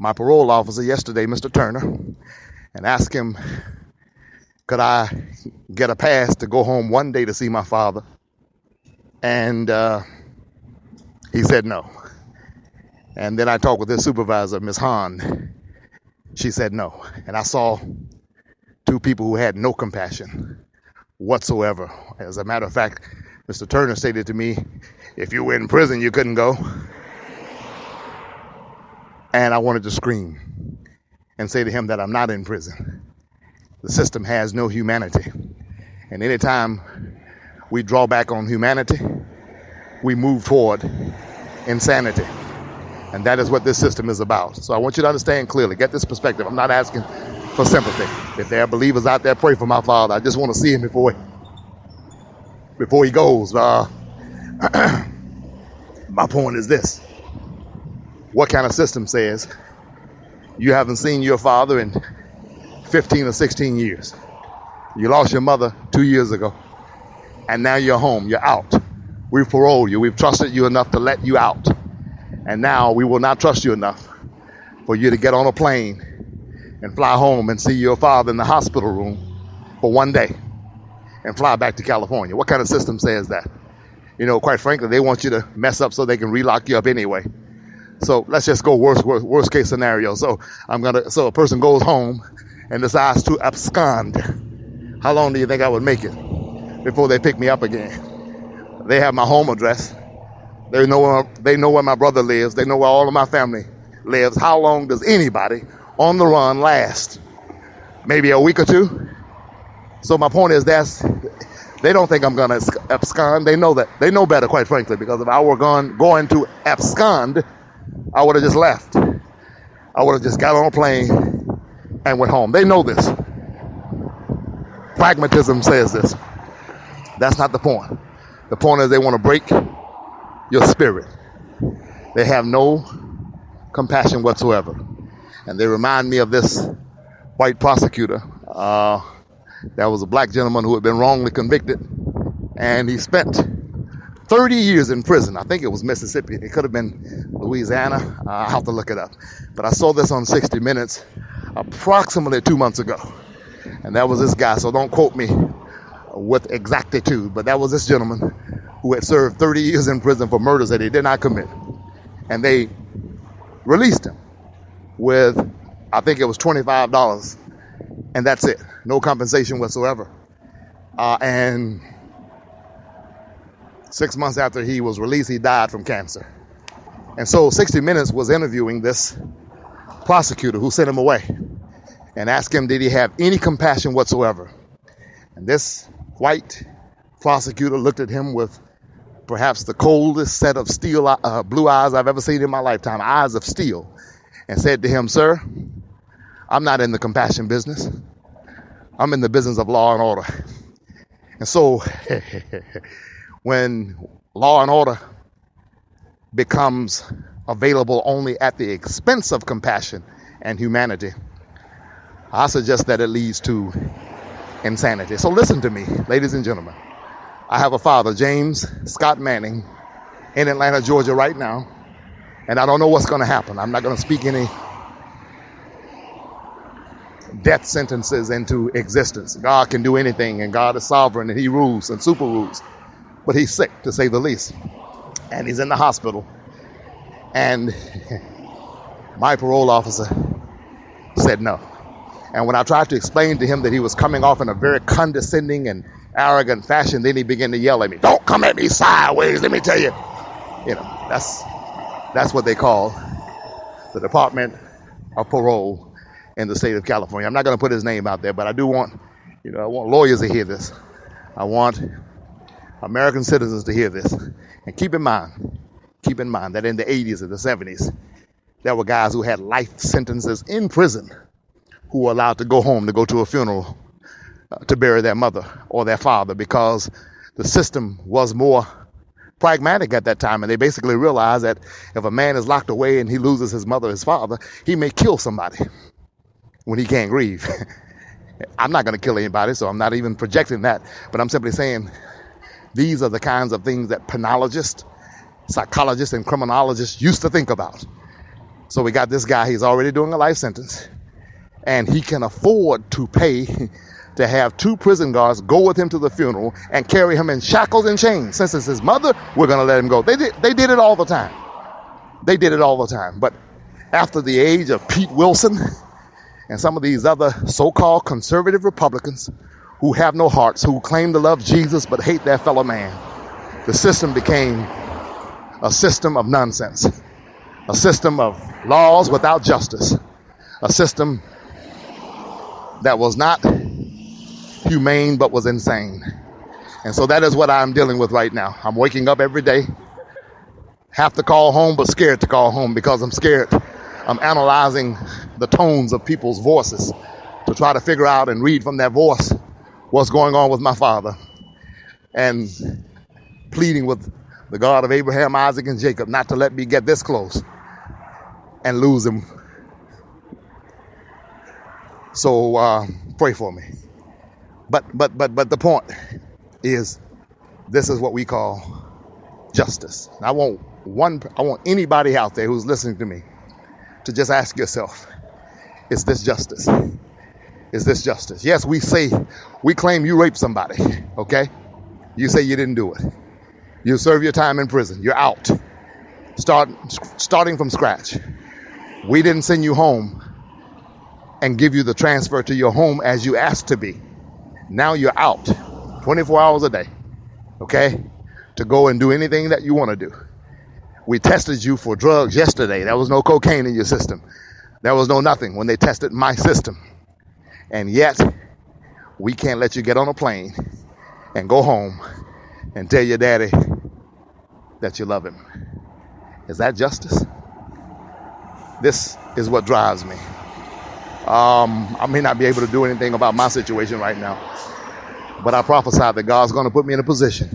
my parole officer yesterday, Mr. Turner, and asked him, could I get a pass to go home one day to see my father? And he said no. And then I talked with his supervisor, Ms. Hahn. She said no. And I saw two people who had no compassion whatsoever. As a matter of fact, Mr. Turner stated to me, if you were in prison, you couldn't go. And I wanted to scream and say to him that I'm not in prison. The system has no humanity. And anytime we draw back on humanity, we move toward insanity. And that is what this system is about. So I want you to understand clearly, get this perspective. I'm not asking for sympathy. If there are believers out there, pray for my father. I just want to see him before he goes. My point is this. What kind of system says you haven't seen your father in 15 or 16 years? You lost your mother 2 years ago, and now you're home, you're out. We've paroled you, we've trusted you enough to let you out. And now we will not trust you enough for you to get on a plane and fly home and see your father in the hospital room for one day and fly back to California. What kind of system says that? You know, quite frankly, they want you to mess up so they can relock you up anyway. So let's just go worst case scenario. So a person goes home and decides to abscond. How long do you think I would make it before they pick me up again? They have my home address. They know where my brother lives. They know where all of my family lives. How long does anybody on the run last? Maybe a week or two? So my point is they don't think I'm going to abscond. They know that. They know better, quite frankly, because if I were going to abscond, I would have just left. I would have just got on a plane and went home. They know this. Pragmatism says this. That's not the point. The point is they want to break your spirit. They have no compassion whatsoever. And they remind me of this white prosecutor. There was a black gentleman who had been wrongly convicted, and he spent 30 years in prison. I think it was Mississippi. It could have been Louisiana. I'll have to look it up. But I saw this on 60 Minutes approximately 2 months ago. And that was this guy, so don't quote me with exactitude, but that was this gentleman who had served 30 years in prison for murders that he did not commit. And they released him with, I think it was $25, and that's it. No compensation whatsoever. And 6 months after he was released, he died from cancer. And so 60 Minutes was interviewing this prosecutor who sent him away and asked him, did he have any compassion whatsoever? And this white prosecutor looked at him with perhaps the coldest set of blue eyes I've ever seen in my lifetime, eyes of steel, and said to him, sir, I'm not in the compassion business. I'm in the business of law and order. And so when law and order becomes available only at the expense of compassion and humanity, I suggest that it leads to insanity. So listen to me, ladies and gentlemen. I have a father, James Scott Manning, in Atlanta, Georgia right now, and I don't know what's going to happen. I'm not going to speak any death sentences into existence. God can do anything, and God is sovereign, and he rules and super rules. But he's sick, to say the least, and he's in the hospital. And my parole officer said no. And when I tried to explain to him that he was coming off in a very condescending and arrogant fashion, then he began to yell at me, don't come at me sideways, let me tell you. You know, that's what they call the Department of Parole in the state of California. I'm not going to put his name out there, but I do want, I want lawyers to hear this. I want American citizens to hear this. And keep in mind that in the 80s and the 70s, there were guys who had life sentences in prison who were allowed to go home to go to a funeral to bury their mother or their father, because the system was more pragmatic at that time. And they basically realized that if a man is locked away and he loses his mother or his father, he may kill somebody when he can't grieve. I'm not going to kill anybody, so I'm not even projecting that. But I'm simply saying these are the kinds of things that penologists, psychologists, and criminologists used to think about. So we got this guy, he's already doing a life sentence, and he can afford to pay to have 2 prison guards go with him to the funeral and carry him in shackles and chains. Since it's his mother, we're going to let him go. They did it all the time. They did it all the time. But after the age of Pete Wilson and some of these other so-called conservative Republicans who have no hearts, who claim to love Jesus but hate their fellow man, the system became a system of nonsense, a system of laws without justice, a system that was not humane but was insane. And so that is what I'm dealing with right now. I'm waking up every day, have to call home but scared to call home because I'm scared. I'm analyzing the tones of people's voices to try to figure out and read from their voice what's going on with my father, and pleading with the God of Abraham, Isaac, and Jacob not to let me get this close and lose him. So pray for me. But the point is, this is what we call justice. And I want anybody out there who's listening to me to just ask yourself, is this justice? Is this justice? Yes, we claim you raped somebody, okay? You say you didn't do it. You serve your time in prison. You're out. Starting from scratch. We didn't send you home and give you the transfer to your home as you asked to be. Now you're out 24 hours a day, okay, to go and do anything that you want to do. We tested you for drugs yesterday. There was no cocaine in your system. There was no nothing when they tested my system. And yet, we can't let you get on a plane and go home and tell your daddy that you love him. Is that justice? This is what drives me. I may not be able to do anything about my situation right now, but I prophesy that God's going to put me in a position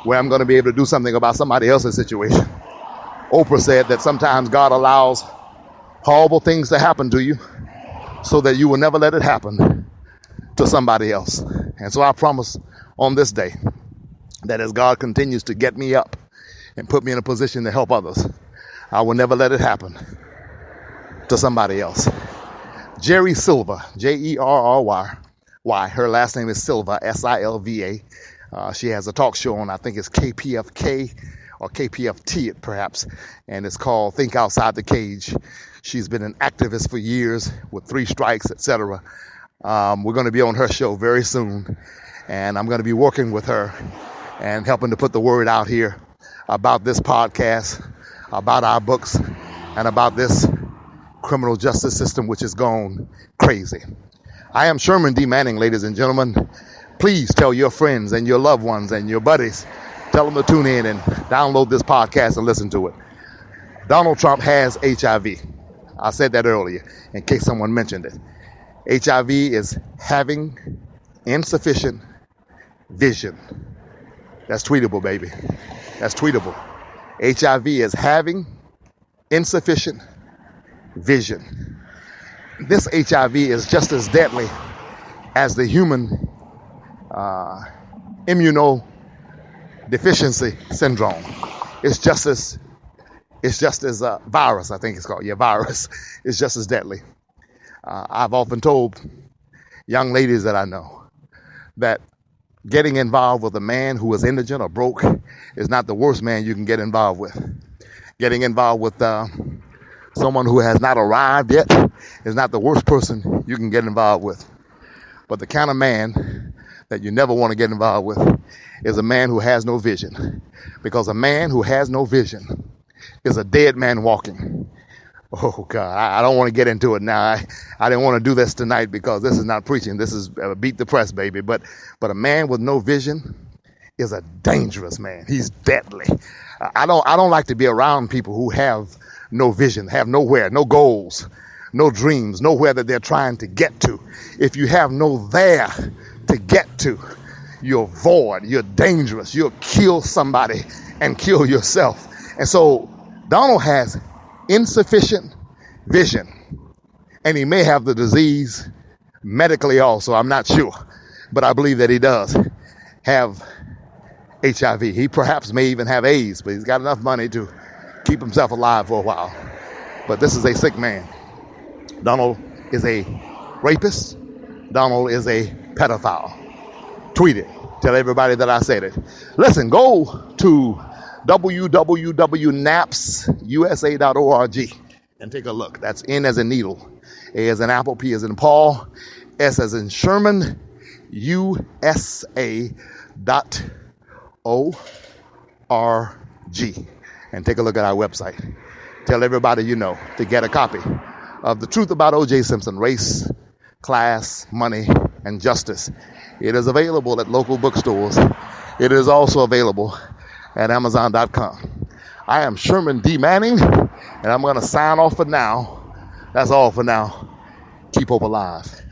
where I'm going to be able to do something about somebody else's situation. Oprah said that sometimes God allows horrible things to happen to you so that you will never let it happen to somebody else. And so I promise on this day that as God continues to get me up and put me in a position to help others, I will never let it happen to somebody else. Jerry Silva, Jerry. Her last name is Silva, Silva. She has a talk show on, I think it's KPFK or KPFT perhaps, and it's called Think Outside the Cage. She's been an activist for years with 3 strikes, etc. We're going to be on her show very soon, and I'm going to be working with her and helping to put the word out here about this podcast, about our books, and about this criminal justice system which has gone crazy. I am Sherman D. Manning, ladies and gentlemen. Please tell your friends and your loved ones and your buddies, tell them to tune in and download this podcast and listen to it. Donald Trump has HIV. I said that earlier in case someone mentioned it. HIV is having insufficient vision. That's tweetable, baby. That's tweetable. HIV is having insufficient vision. This HIV is just as deadly as the human immunodeficiency syndrome. It's just as virus, I think it's called. Yeah, virus is just as deadly. I've often told young ladies that I know that getting involved with a man who is indigent or broke is not the worst man you can get involved with. Getting involved with someone who has not arrived yet is not the worst person you can get involved with. But the kind of man that you never want to get involved with is a man who has no vision. Because a man who has no vision is a dead man walking. Oh, God, I don't want to get into it now. I didn't want to do this tonight because this is not preaching. This is beat the press, baby. But a man with no vision is a dangerous man. He's deadly. I don't like to be around people who have no vision, have nowhere, no goals, no dreams, nowhere that they're trying to get to. If you have no there to get to, you're void, you're dangerous, you'll kill somebody and kill yourself. And so Donald has insufficient vision, and he may have the disease medically also. I'm not sure, but I believe that he does have HIV. He perhaps may even have AIDS, but he's got enough money to keep himself alive for a while. But this is a sick man. Donald is a rapist. Donald is a pedophile. Tweet it. Tell everybody that I said it. Listen, go to www.napsusa.org and take a look. That's N as in needle, A as in apple, P as in Paul, S as in Sherman, USA.org. And take a look at our website. Tell everybody you know to get a copy of The Truth About O.J. Simpson, Race, Class, Money, and Justice. It is available at local bookstores. It is also available at Amazon.com. I am Sherman D. Manning, and I'm going to sign off for now. That's all for now. Keep hope alive.